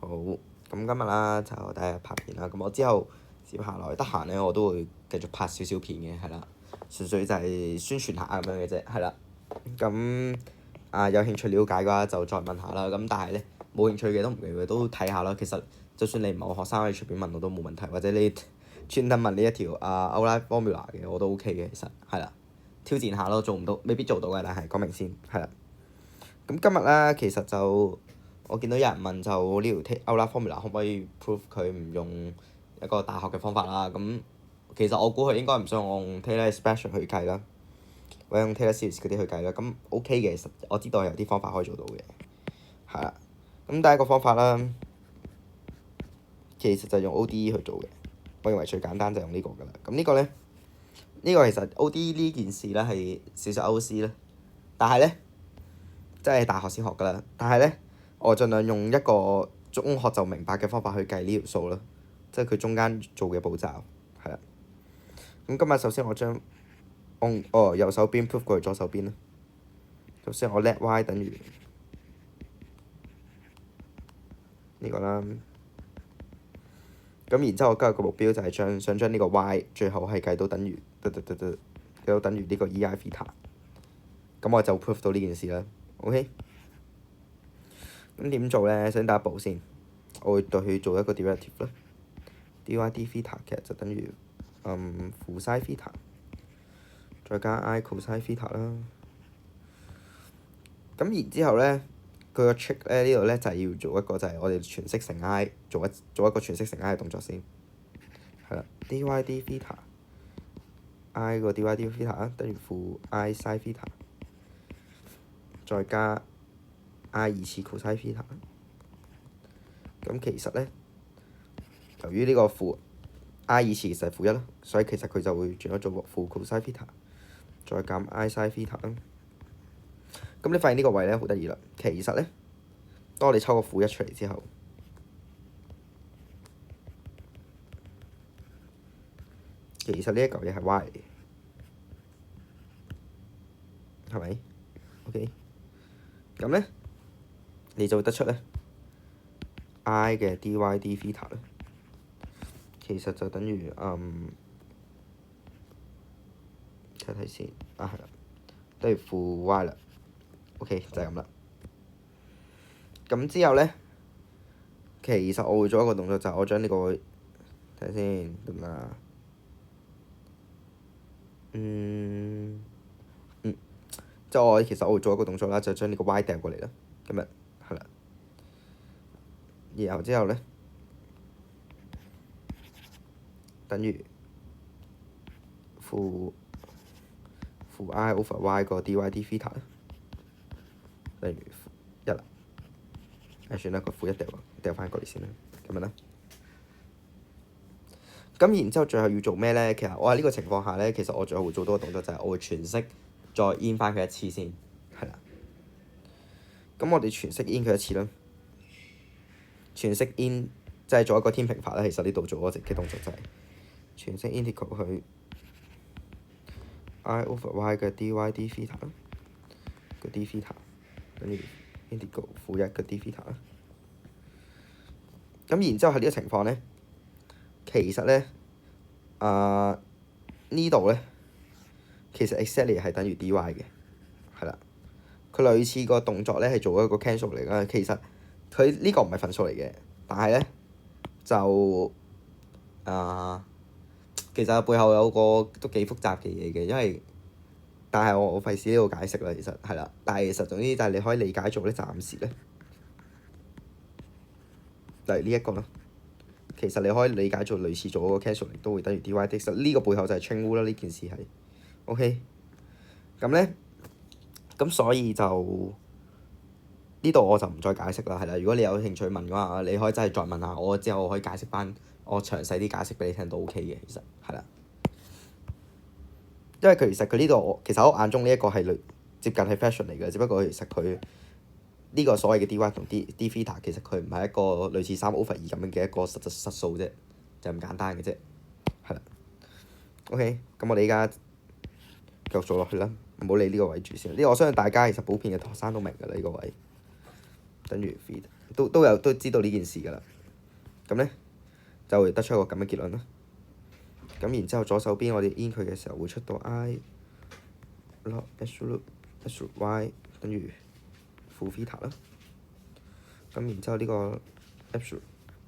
好，咁今日啦就第一日拍片啦，咁我之後接下來得閒咧，我都會繼續拍少少片嘅，係啦，純粹就係宣傳下咁樣嘅啫，係啦。咁有興趣了解嘅話就再問下啦，咁但係咧冇興趣嘅都唔緊要，都睇下啦。其實就算你唔係我學生，你隨便問我都冇問題，或者你專登問呢一條Outline Formula 嘅我都 OK 嘅，其實係啦，挑戰下咯，做唔到未必做到嘅，但係講明先係啦。咁今日咧其實就我見到有人問就呢條 Outline Formula 可唔可以 prove 佢唔用一個大學嘅方法啦？咁其實我估佢應該唔想我用 Taylor Special 去計啦，或者用 Taylor Series 嗰啲去計啦。咁 OK 嘅，其實我知道有啲方法可以做到嘅，係啦。咁第一個方法啦，其實就用 ODE 去做嘅。我認為最簡單就用呢個㗎啦。咁呢個咧，呢個其實 ODE 呢件事咧係少少 OC 啦，但係咧即係大學先學㗎啦。但係咧，我盡量用一個中學就明白嘅方法去計呢條數啦，即係佢中間做嘅步驟係啦。咁今日首先我將右手邊 prove 過去左手邊啦。首先我 let y 等於呢個啦。咁然之後我今日個目標就係想將呢個 y 最後係計到等於計到等於呢個 EI theta。咁我就 prove 到呢件事啦。OK。咁點做咧？首先第一步先，我會對佢做一個 derivative 啦。dy d theta 其實就等於負 sin theta， 再加 i cos theta 啦。咁然之後咧，佢個 trick 咧呢度咧就係要做一個就係我哋全息乘 i 做一個全息乘 i 嘅動作先，係啦。dy d theta i 個 dy d theta 等於負 i sin theta， 再加 i 二次 cos theta。咁其實咧，由於呢個負 i 二次其實係負一啦，所以其實佢就會轉咗做負 cos theta， 再減 i sin theta 啦。咁你發現呢個位咧好得意啦，其實咧，當我哋抽個負一出嚟之後，其實呢一嚿嘢係 y 嚟嘅，係咪 ？OK， 咁咧你就會得出咧 i 嘅 dy d theta 咧，其實就等於睇睇先係啦，等於負 y 啦。OK 就係咁啦。咁之後咧，其實我會做一個動作，就係我將呢個睇下先得唔得啊？即係其實我會做一個動作啦，就將呢個 y 掟過嚟啦。咁樣係啦，然後之後咧，等於負 i over y 個 dy d theta 啦，等於負一啦。算啦，個負一掉翻過嚟先啦，咁樣啦。咁然之後最後要做咩咧？其實我喺呢個情況下咧，其實我最後會做多個動作，就係我會全息再 in 翻佢一次先，係啦。咁我哋全息 in 佢一次啦，全息 in 即係做一個天平法啦。其實呢度做嗰隻嘅動作就係全息 integral 去 i over y 嘅 dy d theta 啦，個 d theta 等於 integral 負一嘅 d theta 啦。咁然之後喺呢個情況咧，其實咧呢度咧，其實 exactly 係等於 dy 嘅，係啦。佢類似個動作咧係做一個 cancel 嚟㗎。其實佢呢個唔係份數嚟嘅，但係咧就其實背後有個都幾複雜嘅嘢嘅，因為但係我費事呢度解釋啦。其實係啦，但係其實總之就係你可以理解做咧，暫時咧，例如呢一個啦。其實你可以理解做類似做嗰個 cancel 嚟，都會等於 dy。其實呢個背後就係 chain rule 啦。呢件事係 OK。咁咧，咁所以就呢度我就唔再解釋啦，係啦。如果你有興趣問嘅話，你可以真係再問下我，之後我可以解釋翻，我詳細啲解釋俾你聽都 OK 嘅。其實係啦，因為其實佢呢度其實喺我眼中呢一個係接近係 fraction 嚟嘅，只不過其實佢呢個所謂嘅 dy 同 d theta 其實佢唔係一個類似3/2咁樣嘅一個實數啫，就咁簡單嘅啫，係啦。OK， 咁我哋而家繼續做落去啦，唔好理呢個位住先。呢個我相信大家其實普遍嘅學生都明㗎啦，呢個位等於 theta。都知道呢件事㗎啦。咁咧就會得出一個咁嘅結論啦。咁然之後左手邊我哋 in 佢嘅時候會出到 I log absolute y 等於負 theta 啦。咁然之後呢個 absolute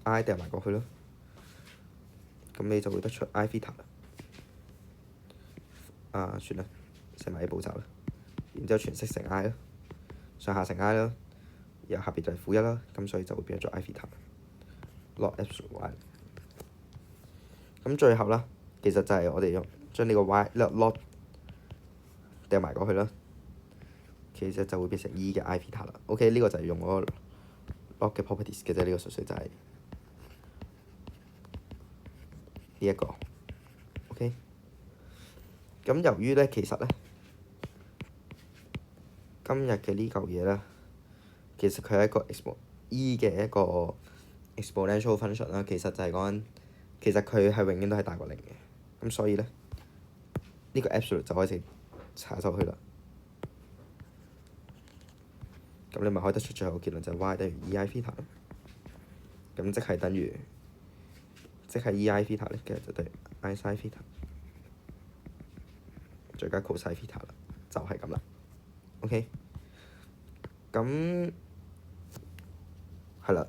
I 掉埋過去咯。咁你就會得出 I theta 啦。算啦，寫埋啲步驟啦。然之後全式乘 I 啦，上下乘 I 啦，然後下邊就係負1啦，咁所以就會變咗做 I theta log absolute y。咁最後啦，其實就係我哋用將呢個 y log 掉埋過去啦，其實就會變成 E 嘅 I theta 啦。OK， 呢個就係用嗰個 log 嘅 properties 嘅啫，呢個純粹就係呢一個。OK， 咁由於咧，其實咧今日嘅呢嚿嘢咧，其實佢係一個 E 嘅一個 exponential function 啦。其實就係講緊，其實佢係永遠都係大過0嘅。咁所以咧，呢個 absolute 就可以查走去啦。咁你咪可以得出最後結論就係 y 等於 E_I theta 咯。咁即係等於，即係 E_I theta 咧，其實就等於 I sin theta 再加 cos theta 啦，就係咁啦。OK，咁係啦。